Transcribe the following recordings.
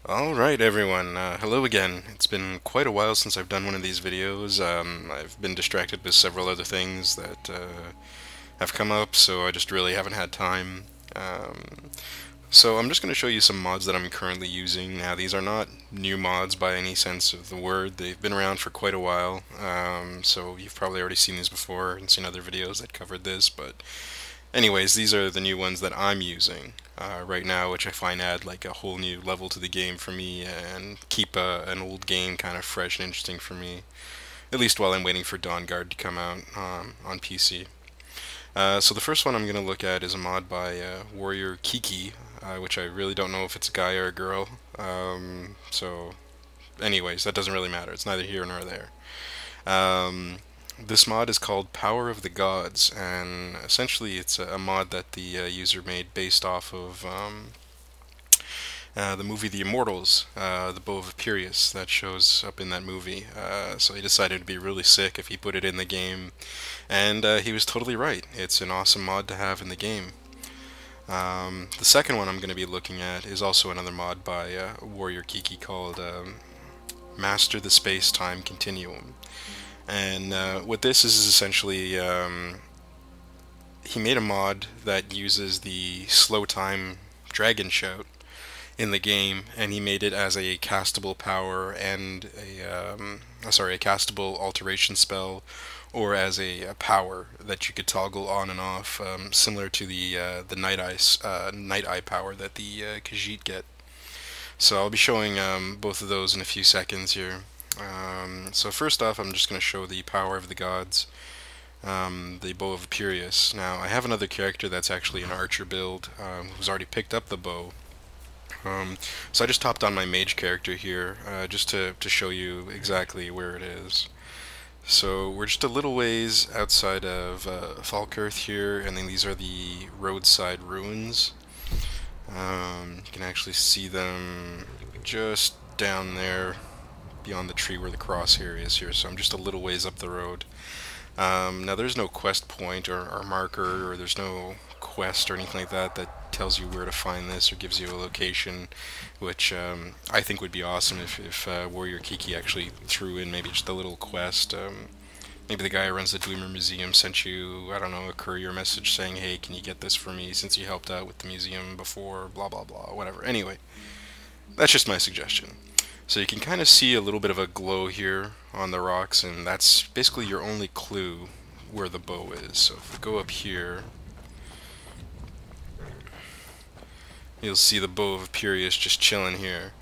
Alright everyone, hello again. It's been quite a while since I've done one of these videos. I've been distracted with several other things that have come up, so I just really haven't had time. So I'm just going to show you some mods that I'm currently using. Now these are not new mods by any sense of the word. They've been around for quite a while, so you've probably already seen these before and seen other videos that covered this, but anyways, these are the new ones that I'm using right now, which I find add like a whole new level to the game for me and keep an old game kind of fresh and interesting for me, at least while I'm waiting for Dawn Guard to come out on PC. So the first one I'm going to look at is a mod by Warrior Kiki, which I really don't know if it's a guy or a girl. So anyways, that doesn't really matter. It's neither here nor there. This mod is called Power of the Gods, and essentially it's a mod that the user made based off of the movie The Immortals, the Bow of Imperius that shows up in that movie. So he decided it'd be really sick if he put it in the game, and he was totally right. It's an awesome mod to have in the game. The second one I'm going to be looking at is also another mod by Warrior Kiki called Master the Space-Time Continuum. And what this is essentially, he made a mod that uses the slow time dragon shout in the game, and he made it as a castable power and a castable alteration spell, or as a power that you could toggle on and off, similar to the Night Eye power that the Khajiit get. So I'll be showing both of those in a few seconds here. So first off, I'm just going to show the Power of the Gods, the Bow of Imperius. Now, I have another character that's actually an archer build, who's already picked up the bow. So I just hopped on my mage character here, just to show you exactly where it is. So we're just a little ways outside of Falkirth here, and then these are the roadside ruins. You can actually see them just down there beyond the tree where the crosshair is here, so I'm just a little ways up the road. Now there's no quest point or marker, or there's no quest or anything like that that tells you where to find this or gives you a location, which I think would be awesome if Warrior Kiki actually threw in maybe just a little quest. Maybe the guy who runs the Dwemer Museum sent you, I don't know, a courier message saying, hey, can you get this for me since you helped out with the museum before, blah blah blah, whatever. Anyway, that's just my suggestion. So you can kind of see a little bit of a glow here on the rocks, and that's basically your only clue where the bow is. So if we go up here, you'll see the Bow of Imperius just chilling here.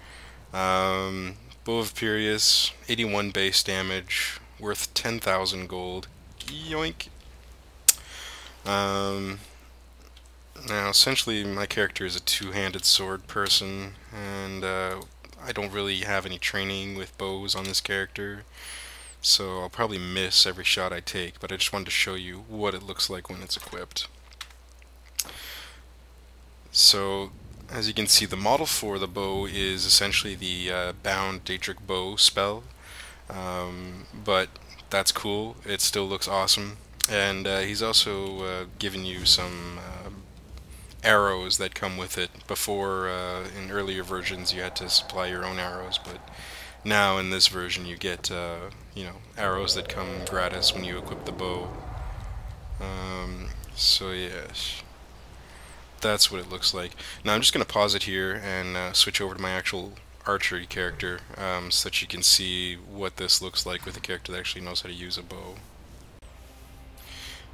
Bow of Imperius, 81 base damage, worth 10,000 gold. Yoink! Now, essentially, my character is a two-handed sword person, and I don't really have any training with bows on this character, so I'll probably miss every shot I take, but I just wanted to show you what it looks like when it's equipped. So, as you can see, the model for the bow is essentially the Bound Daedric Bow spell, but that's cool. It still looks awesome, and he's also given you some arrows that come with it. Before, in earlier versions, you had to supply your own arrows, but now in this version you get, arrows that come gratis when you equip the bow. So yes, that's what it looks like. Now I'm just going to pause it here and switch over to my actual archery character, so that you can see what this looks like with a character that actually knows how to use a bow.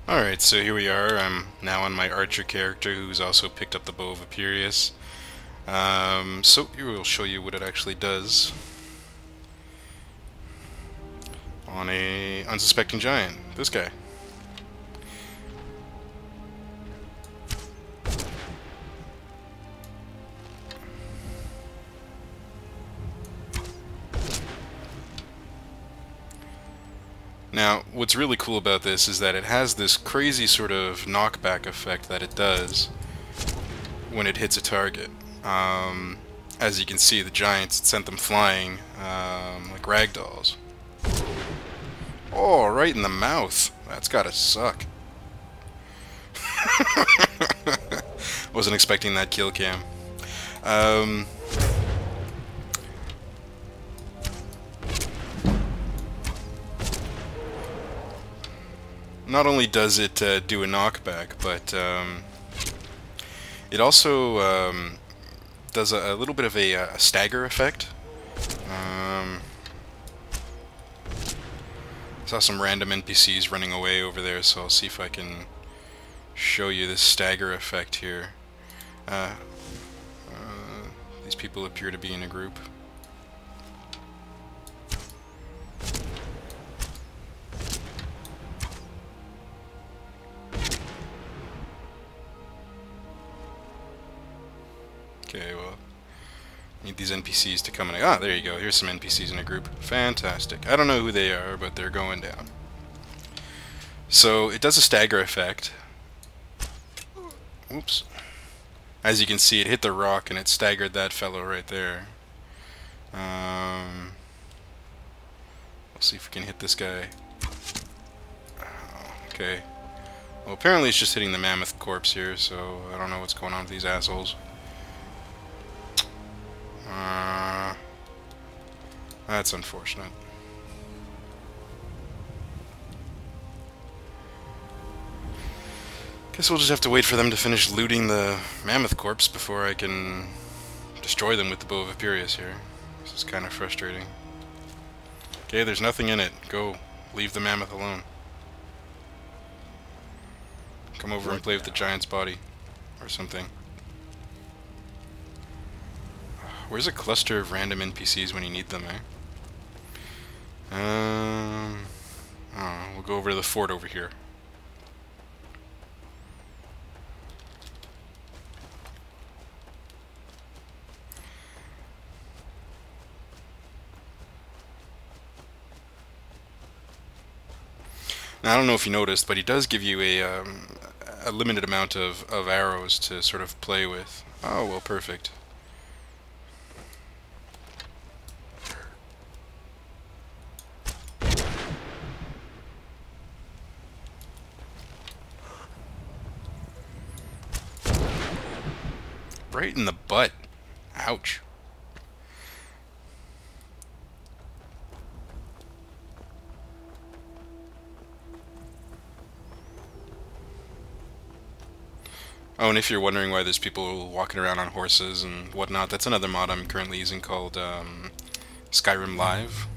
Alright, so here we are. I'm now on my archer character who's also picked up the Bow of Imperius. So here we'll show you what it actually does on a unsuspecting giant, this guy. Now, what's really cool about this is that it has this crazy sort of knockback effect that it does when it hits a target. As you can see, the giants, it sent them flying like ragdolls. Oh, right in the mouth. That's gotta suck. Wasn't expecting that kill cam. not only does it do a knockback, but it also does a little bit of a stagger effect. Saw some random NPCs running away over there, so I'll see if I can show you this stagger effect here. These people appear to be in a group. Okay, well, need these NPCs to come in. Ah, there you go. Here's some NPCs in a group. Fantastic. I don't know who they are, but they're going down. So it does a stagger effect. Oops. As you can see, it hit the rock and it staggered that fellow right there. We'll see if we can hit this guy. Oh, okay. Well, apparently it's just hitting the mammoth corpse here, so I don't know what's going on with these assholes. That's unfortunate. Guess we'll just have to wait for them to finish looting the mammoth corpse before I can destroy them with the bow of Imperius here. This is kind of frustrating. Okay, there's nothing in it. Go. Leave the mammoth alone. Come over and play with the giant's body. Or something. Where's a cluster of random NPCs when you need them, eh? Oh, we'll go over to the fort over here. Now, I don't know if you noticed, but he does give you a limited amount of arrows to sort of play with. Oh, well, perfect. Right in the butt. Ouch. Oh, and if you're wondering why there's people walking around on horses and whatnot, that's another mod I'm currently using called Skyrim Live.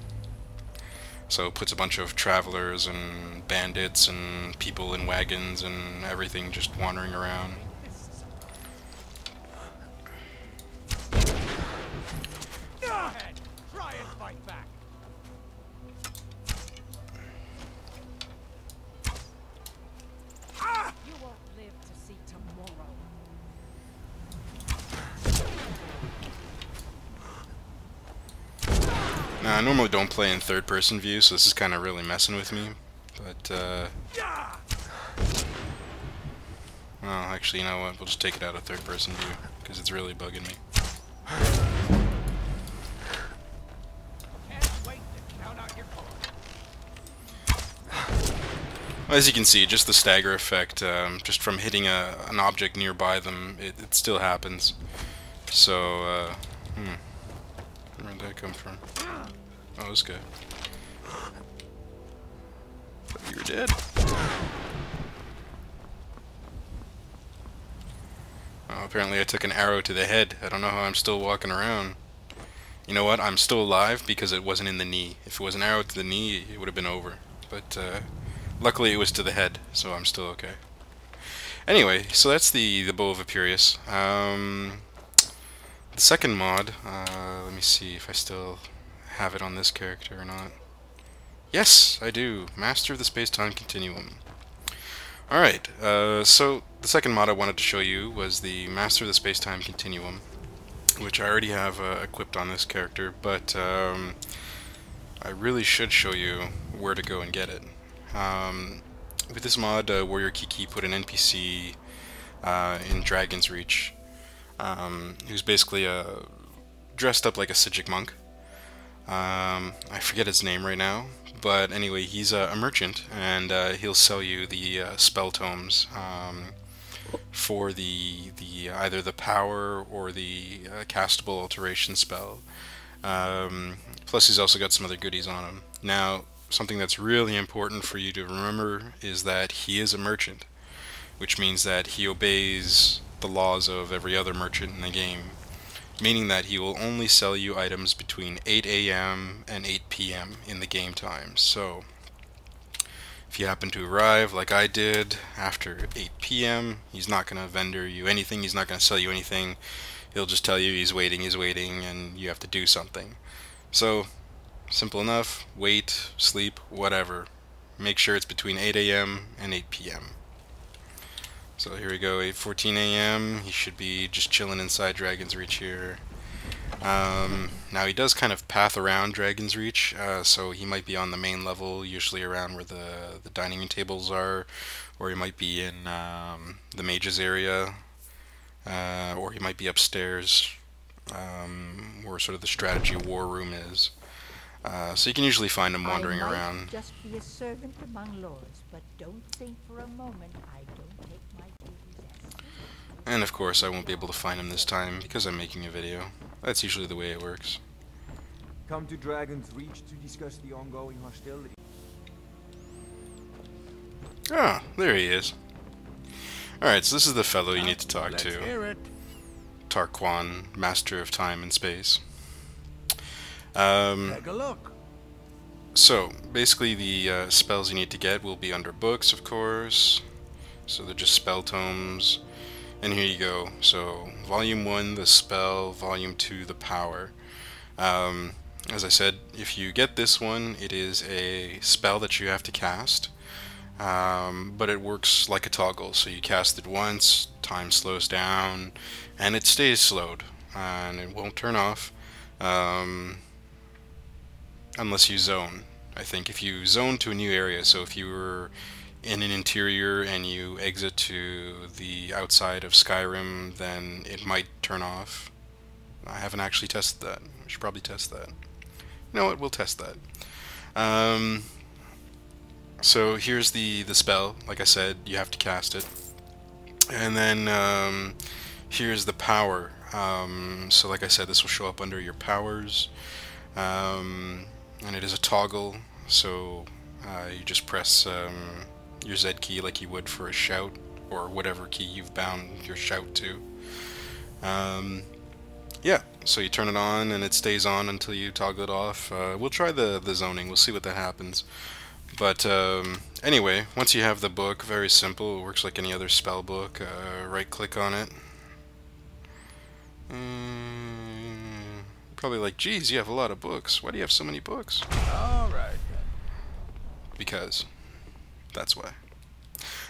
So it puts a bunch of travelers and bandits and people in wagons and everything just wandering around. Try and fight back. You won't live to see tomorrow. Now, I normally don't play in third-person view, so this is kind of really messing with me. But, well, actually, you know what? We'll just take it out of third-person view, because it's really bugging me. Can't wait to count out your cards. As you can see, just the stagger effect, just from hitting an object nearby them, it still happens. So, where'd that come from? Oh, this guy. But you're dead. Oh, apparently I took an arrow to the head. I don't know how I'm still walking around. You know what? I'm still alive because it wasn't in the knee. If it was an arrow to the knee, it would have been over. But, luckily it was to the head, so I'm still okay. Anyway, so that's the Bow of Imperius. The second mod, let me see if I still have it on this character or not. Yes, I do. Master of the Space-Time Continuum. Alright, so the second mod I wanted to show you was the Master of the Space-Time Continuum, which I already have equipped on this character, but I really should show you where to go and get it. With this mod, Warrior Kiki put an NPC in Dragon's Reach, who's basically dressed up like a Sijic monk. I forget his name right now, but anyway, he's a merchant, and he'll sell you the spell tomes for the either the power or the castable alteration spell. Plus, he's also got some other goodies on him. Now, something that's really important for you to remember is that he is a merchant, which means that he obeys the laws of every other merchant in the game, meaning that he will only sell you items between 8 a.m. and 8 p.m. in the game time. So, if you happen to arrive like I did after 8 p.m., he's not going to vendor you anything, he's not going to sell you anything. He'll just tell you he's waiting, and you have to do something. So, simple enough, wait, sleep, whatever. Make sure it's between 8 a.m. and 8 p.m. So here we go, 8:14 a.m. He should be just chilling inside Dragon's Reach here. Now he does kind of path around Dragon's Reach, so he might be on the main level, usually around where the dining tables are, or he might be in the mages area, or he might be upstairs, where sort of the strategy war room is. So you can usually find him wandering I might around. just be a servant among lords, but don't think for a moment I don't take my duties as. And of course I won't be able to find him this time because I'm making a video. That's usually the way it works. Come to Dragon's Reach to discuss the ongoing hostility. Ah, there he is. Alright, so this is the fellow you need to talk Let's to. hear it. Tarquan, Master of Time and Space. Take a look. So, basically the spells you need to get will be under books, of course. So they're just spell tomes. And here you go. So, Volume 1, the spell. Volume 2, the power. As I said, if you get this one, it is a spell that you have to cast. But it works like a toggle. So you cast it once, time slows down, and it stays slowed. And it won't turn off. Unless you zone. I think if you zone to a new area, so if you were in an interior and you exit to the outside of Skyrim, then it might turn off. I haven't actually tested that. I should probably test that. You know what? We'll test that. So here's the spell. Like I said, you have to cast it. And then here's the power. So like I said, this will show up under your powers. And it is a toggle, so you just press your Z key like you would for a shout, or whatever key you've bound your shout to. Yeah, so you turn it on and it stays on until you toggle it off. We'll try the zoning, we'll see what that happens. But anyway, once you have the book, very simple, it works like any other spell book. Right click on it. Probably like, geez, you have a lot of books. Why do you have so many books? All right. Because that's why.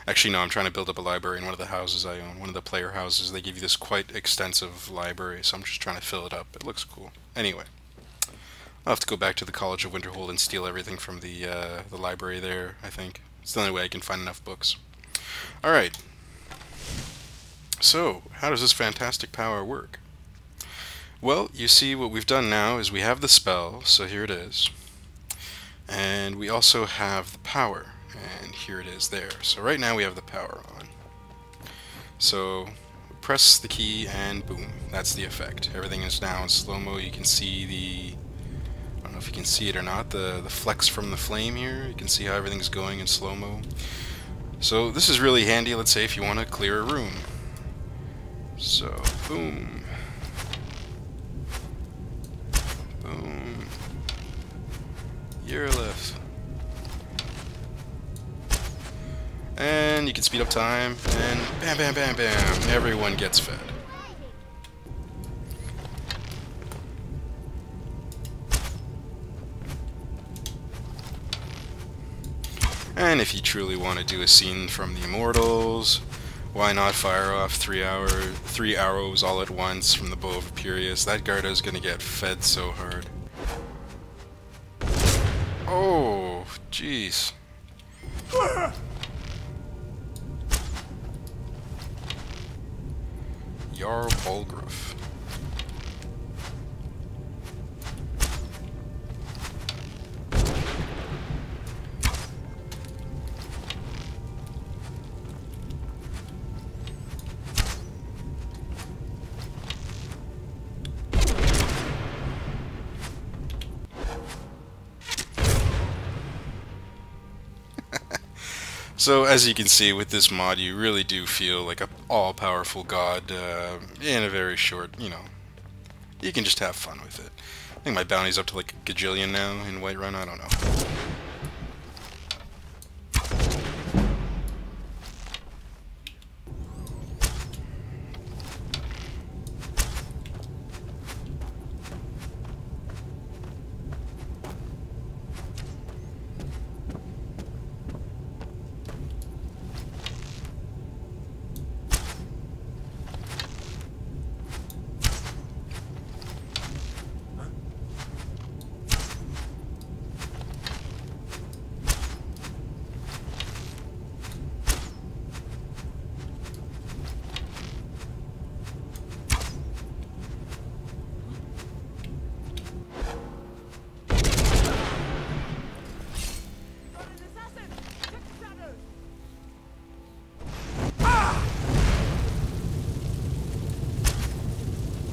Actually, no, I'm trying to build up a library in one of the houses I own. One of the player houses, they give you this quite extensive library, so I'm just trying to fill it up. It looks cool. Anyway, I'll have to go back to the College of Winterhold and steal everything from the library there, I think. It's the only way I can find enough books. Alright. So, how does this fantastic power work? Well, you see what we've done now is we have the spell, so here it is. And we also have the power, and here it is there. So right now we have the power on. So press the key and boom, that's the effect. Everything is now in slow-mo. You can see the, I don't know if you can see it or not, the flex from the flame here. You can see how everything's going in slow-mo. So this is really handy, let's say, if you want to clear a room. So, boom. Boom. Eurolith. And you can speed up time, and bam, bam, bam, bam, everyone gets fed. And if you truly want to do a scene from the Immortals, why not fire off three arrows all at once from the Bow of Imperius? That Garda's gonna get fed so hard. Oh, jeez. Jarl Bolgruf. So as you can see with this mod, you really do feel like a all-powerful god in a very short, you can just have fun with it. I think my bounty's up to like a gajillion now in Whiterun, I don't know.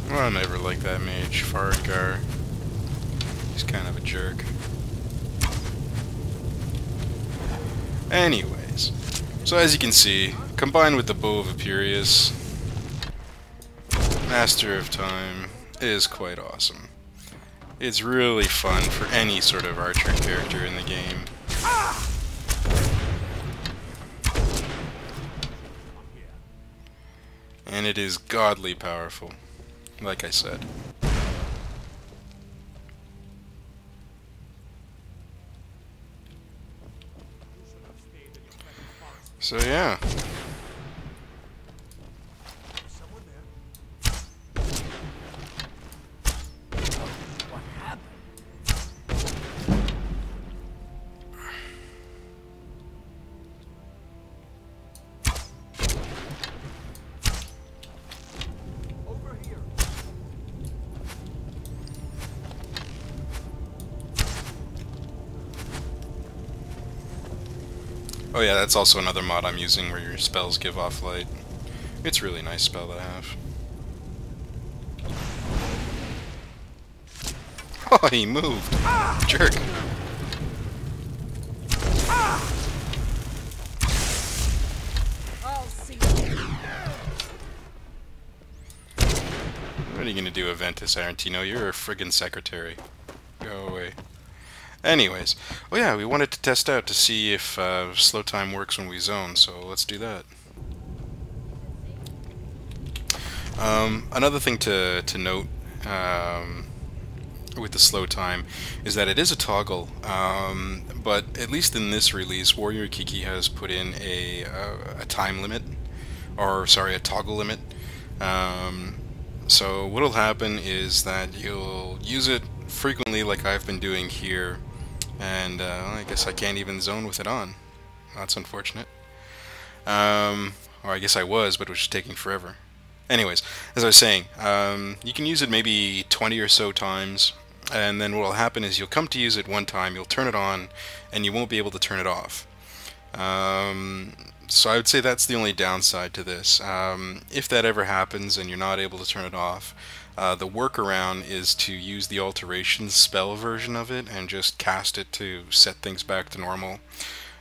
Well, I never liked that mage, Faradgar. He's kind of a jerk. Anyways, so as you can see, combined with the Bow of Imperius, Master of Time is quite awesome. It's really fun for any sort of archer character in the game. And it is godly powerful, like I said. So yeah. Oh yeah, that's also another mod I'm using where your spells give off light. It's a really nice spell to have. Oh, he moved! Jerk! I'll see you. What are you gonna do, Aventus Arantino? You're a friggin' secretary. Go away. Anyways, oh yeah, we wanted to test out to see if slow time works when we zone, so let's do that. Another thing to note with the slow time is that it is a toggle, but at least in this release, Warrior Kiki has put in a time limit, or sorry, a toggle limit. So what'll happen is that you'll use it frequently like I've been doing here, and I guess I can't even zone with it on. That's unfortunate. Or I guess I was, but it was just taking forever. Anyways, as I was saying, you can use it maybe 20 or so times, and then what will happen is you'll come to use it one time, you'll turn it on, and you won't be able to turn it off. So I would say that's the only downside to this. If that ever happens and you're not able to turn it off, the workaround is to use the alterations spell version of it and just cast it to set things back to normal.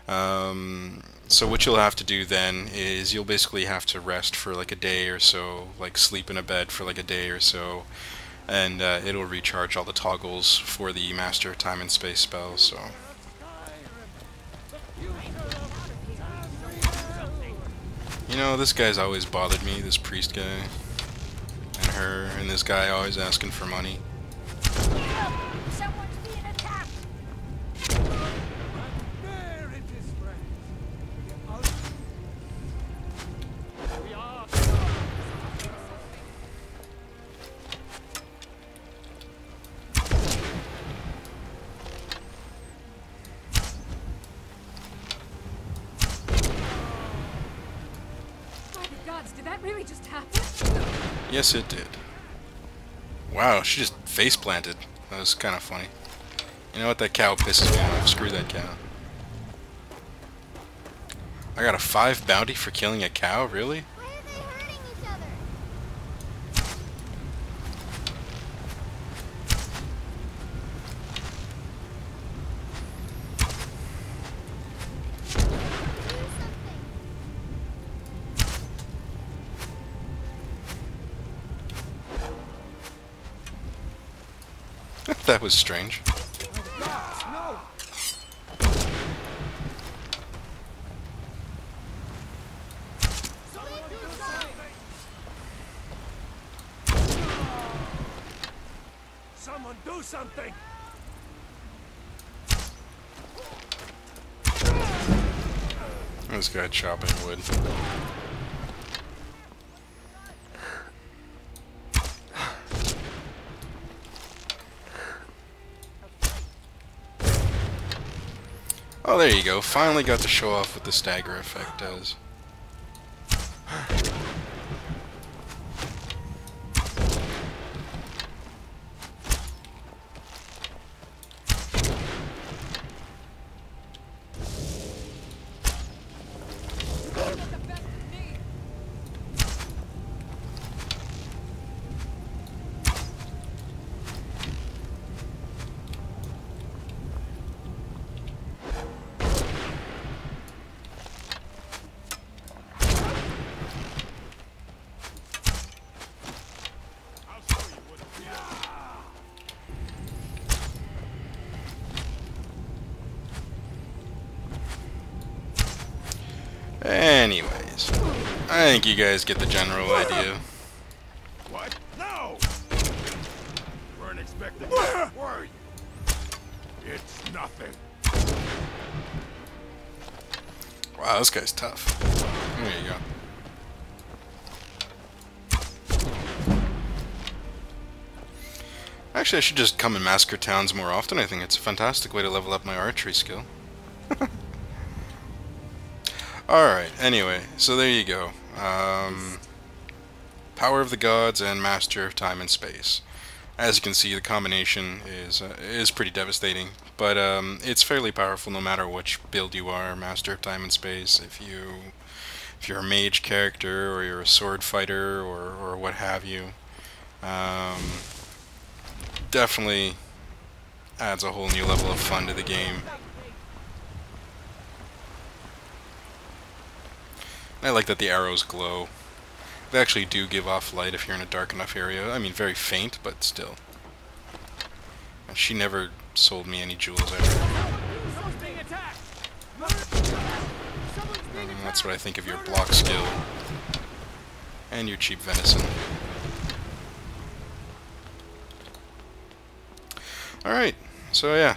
So what you'll have to do then is you'll basically have to rest for like a day or so, like sleep in a bed for like a day or so, and it'll recharge all the toggles for the Master of Time and Space spell. So you know, this guy's always bothered me, this priest guy, and her, and this guy always asking for money. Someone's being attacked! There it is, friend. We are. By the gods, did that really just happen? Yes, it did. Wow, she just face planted. That was kind of funny. You know what? That cow pisses me off. Screw that cow. I got a 5 bounty for killing a cow? Really? Why are they hurting each other? Do That was strange. No! Someone do something! This guy chopping wood. Oh, there you go. Finally got to show off what the stagger effect does. Anyways, I think you guys get the general idea. What? No! Weren't expecting that, were you? It's nothing. Wow, this guy's tough. There you go. Actually, I should just come and massacre towns more often. I think it's a fantastic way to level up my archery skill. Alright, anyway, so there you go. Power of the Gods and Master of Time and Space. As you can see, the combination is pretty devastating, but it's fairly powerful no matter which build you are, Master of Time and Space. If you're a mage character, or you're a sword fighter, or what have you. Definitely adds a whole new level of fun to the game. I like that the arrows glow. They actually do give off light if you're in a dark enough area. I mean, very faint, but still. She never sold me any jewels ever. Someone's being attacked! That's what I think of your block skill. And your cheap venison. Alright, so yeah.